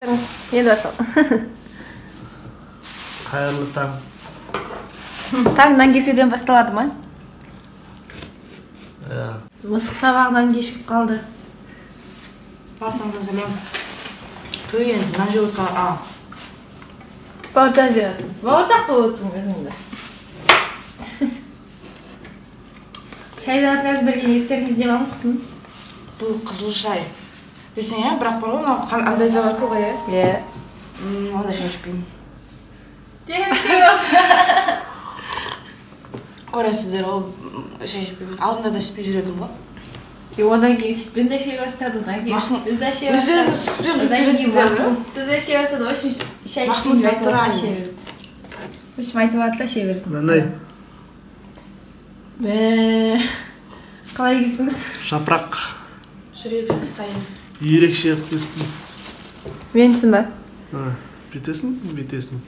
Енді басыл. Қайырлы таң. Таңнан кесуден басталады ма? Мысық сабағынан кешіп қалды. Бартаңда сәлем. Тойын, мына жауытқа, Бауырсақ жеп. Бауырсақ болып отырсың өзіңді. Шайды атыраз берген естеріңізде ма мысықтың? Бұл қызыл шай. Десең, бірақ бар ғой, андай заварка ғой, онда шай ішпеймін. Демші жоқ. Көресіздер, ол шай ішпеймін. Алдында да ішпей жүредім ғой. Одан кейін сүтпен де шай бастады, одан кейін сүтті де шай бастады. Өздеріңіз сүтпен көресіздер, ме? Махмутты да шай бастады, очень шай ішпеймін айтып атта шай берді. Очень айтып атта шай берді. Нандай? Қалай кестіңіз? Жапырақ. Жүрек қысқайын. Ерекше өспін. Мен үшін ба? Бетесің? Бетесің.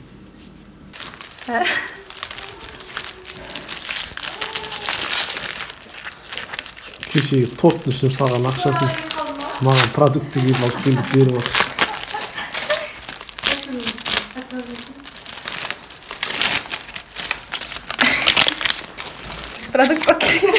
Кешегі торттың үшін салған ақшасын маған продукты келіп алып келіп беріп отыр. Продукт покажи.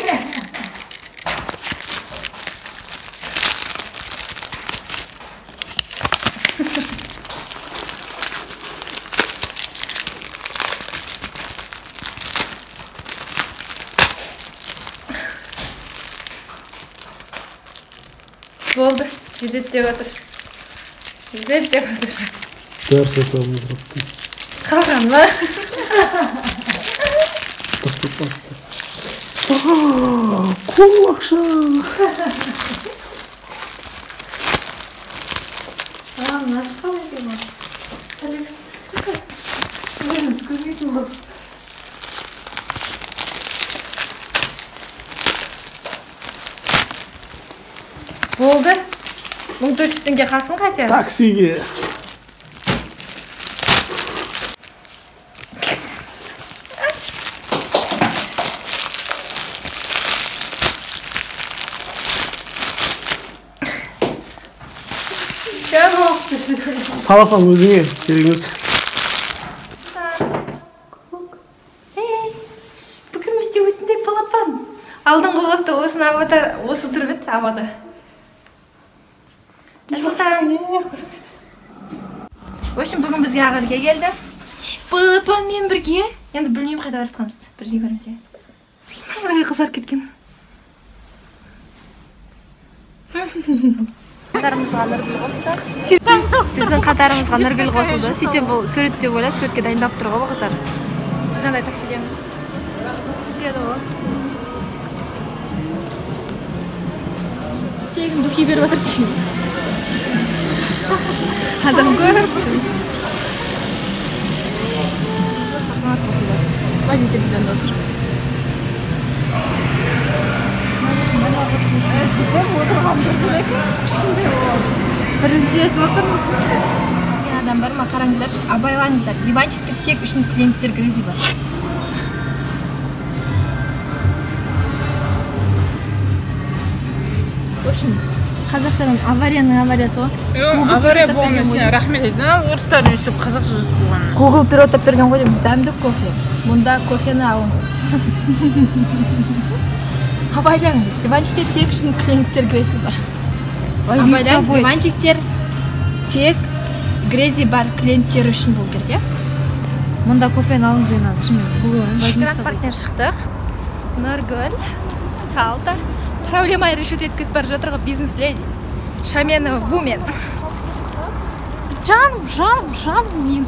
Болды, жетеді деп отыр. Жетеді деп отыр. Дәрс айтамын тұрыпты. Қалған ба? Қол ақша! Наш қалай екен ба? Сәлем. Көрмейтін бұл. Болды. 1400 теңге қалсын қате? Таксиге. Салапам өзіңе керемес. Бүгін бізде осындай балапан. Алдыңғы влогта осыны абада, осы тұрып еді абада. В общем, бүгін бізге ағырге келді. Балапанмен бірге. Енді білмеймін қайда барып жатқанымызды. Бір жей бармыз. Ай, қызарып кеткен. Қатарымызға Нұргүл қосылды. Біздің қатарымызға Нұргүл қосылды. Сөйтсем бұл сурет деп ойлап, суретке дайындап тұр ғой қыздар. Біз андай таксидеміз. Істеді ғой. Тегін духи беріп отыр деймін. Адам көп. Водитель отыр. Бірінші етіп отырмыз. Адам бар ма, қараңыздар, абайлаңыздар. Диванчиктер тек үшін клиенттер грези бар. В общем, қазақшадан аварияның авариясы ғой. Авария болғаны сен рахмет етсің, орыстар өсіп қазақша жазып болған. Google переводтап берген ғой деймін, дәмді кофе. Мұнда кофені алыңыз. Абайлаңыз, диванчиктер тек үшін клиенттер грези бар. Абайлаңыз, диванчиктер тек грези бар клиенттер үшін бұл керек, Мұнда кофені алыңыз дейін шынымен. Шыққан партнер шықтық. Нұргүл, Салта. Проблема решить етіп бар жатырға бизнес-леди. Шаменова вумен. Жаным мен.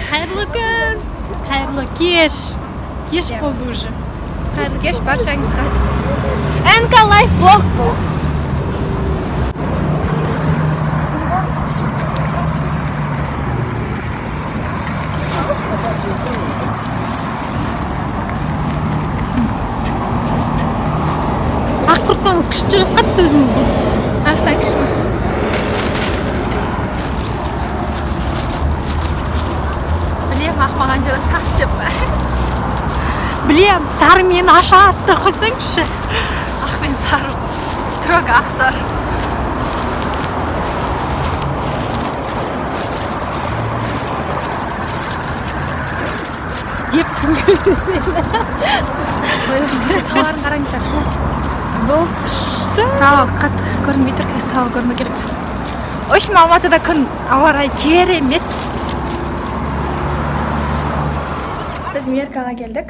Қайырлы күн, қайырлы кеш. Кеш болды уже. Қайырлы кеш баршаңызға. НК Лайф блог бұл. Ақ құртқаңыз күшті жасқапты өзіңізге. Арыстан кіші ма? Білем, ақмаған жылы сақ деп ба? Білем, сары мен аша атты қойсаңызшы. Ақ пен сары. Ага, ақсар. Деп түңгірді сені. Сауарын қараңыздар. Бұл тауы қат көрінбей тұр, қазір тауы көрмей керек. Үшін Алматыда күн ауа райы керемет. Біз Меркаға келдік.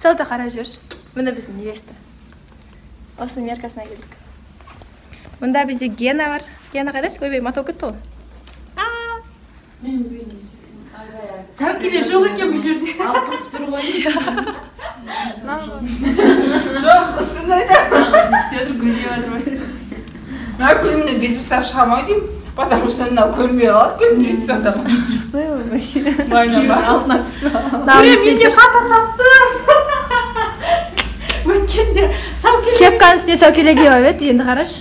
Салта қарап жүрші. Мұнда біздің невеста. Осының Меркасына келдік. Мұнда бізде Гена бар. Гена қайдасың? Ойбай, матау кетті ғой. Сәукеле жоқ екен бұл жерде. Алпыс бір ғой. Жоқ, үстінде айтамын. Істедір гүл жеп жатыр ма? Мына күлімді бетіп ұстап шығамай деймін. Потому что мынау көрмей қалады, күлімді бетіп ұстасам. Бетіп шықса ғой вообще. Кейін алдына түсті. Мен де фото таптым. Өткенде сәукеле. Кепканың үстіне сәукеле киіп алып еді, енді қараш.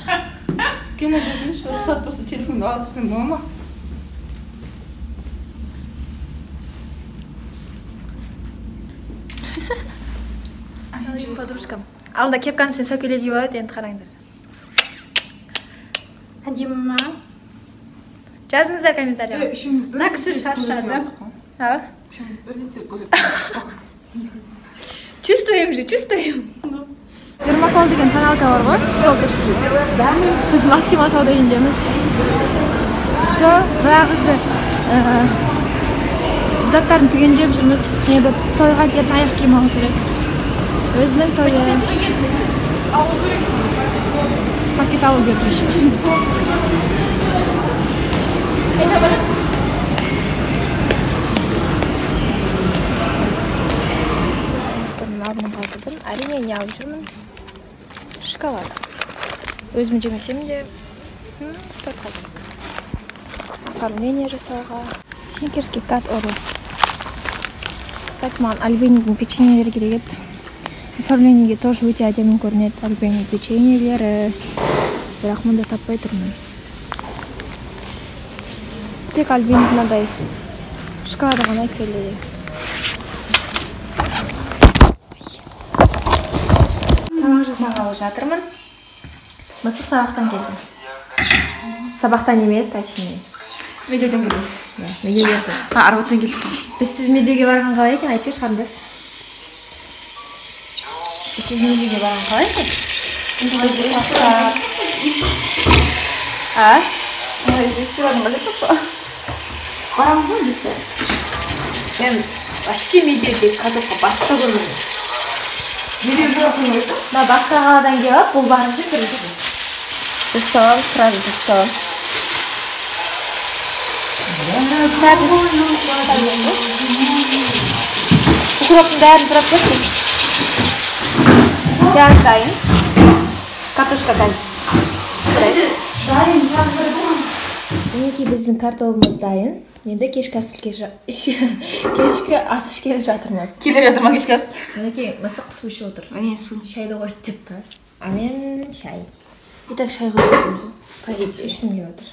Гена көрдіңізші, рұқсат болса телефонды алып тұрсаң бола ма? Подружкам. Алда кепканың үстіне сәукеле киіп алып еді, енді қараңдар. Әдемі ма? Жазыңыздар комментарияға. Мына кісі шаршады. Чувствуем же, чувствуем. Дермакол деген тоналка бар ғой, сол тұр. Біз Максима сауда үйіндеміз. Сол, жаңағы заттарын түгендеп жүрміз. Енді тойға келіп аяқ киім алу керек. Өзінің тойы. Пакет алу керек. Айта барасыз? Алдым қалтыдым. Әрине не алып жүрмін? Шоколад. Өзім жемесем де торт керек. Оформление жасауға. Сникерский кат ору. Так, маған альбенийдің печеньелері керек еді. Оформлениеге тоже өте әдемі көрінеді. Альбений печеньелері. Бірақ мұнда таппай тұрмын. Тек альбений мынадай шоколады ғана экселдеде. Тамақ жасағалы жатырмын. Мысық сабақтан келдім. Сабақтан емес, точнее. Медеуден келдім. Медеу келдім. Арбаттан келдім. Біз сіз медеуге барған қалай екен? Айтшы қарындас. Сіз медеуге барған қалай екен? Бізді тастап. Сыйладың ба деп шықты. Барамыз ғой бесі. Мен вообще медеуге катокқа барып та көрмедім. Медеу бұрақын ойсы? Да, басқа қаладан келіп, бұл барыншы түрді. Дұрысталам, сразу дұрысталам. Укроптың бәрін тұрап көрсін. Пияз дайын. Картошка дайын. Мінекей біздің картоплымыз дайын. Енді кешкі ас ішкелі жатырмыз. Келе жатыр ма кешкі ас? Мінекей мысық су ішіп отыр. Не су? Шайды қойып деп пі. А мен шай. Итак, шай қойып отырмыз. Пойдете, ешкім келіп отыр.